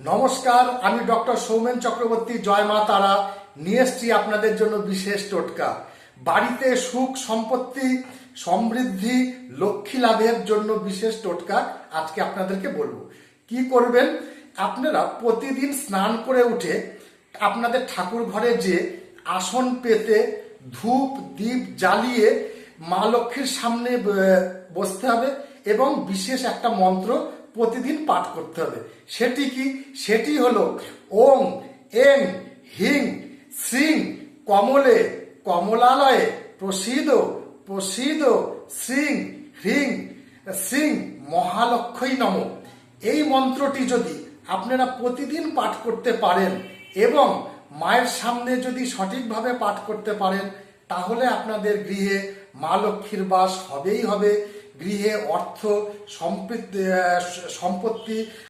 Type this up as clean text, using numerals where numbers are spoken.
নমস্কার, আমি ডক্টর সৌমেন চক্রবর্তী। জয় মা তারা নিয়ে এসছি আপনাদের জন্য বিশেষ টোটকা। বাড়িতে সুখ সম্পত্তি সমৃদ্ধি লক্ষ্মী লাভের জন্য বিশেষ টোটকা আজকে আপনাদেরকে বলবো। কি করবেন? আপনারা প্রতিদিন স্নান করে উঠে আপনাদের ঠাকুর ঘরে যে আসন পেতে ধূপ দীপ জ্বালিয়ে মা লক্ষ্মীর সামনে বসতে হবে এবং বিশেষ একটা মন্ত্র প্রতিদিন পাঠ করতে হবে। সেটি কি? সেটি হলো ওং এং হিং শ্রীং কমলে কমলালয়ে প্রসীদ প্রসীদ শ্রীং হ্রিং শ্রীং মহালক্ষ্মী নম। এই মন্ত্রটি যদি আপনারা প্রতিদিন পাঠ করতে পারেন এবং মায়ের সামনে যদি সঠিকভাবে পাঠ করতে পারেন, তাহলে আপনাদের গৃহে মা লক্ষ্মীর বাস হবেই হবে। গৃহে অর্থ সম্পত্তি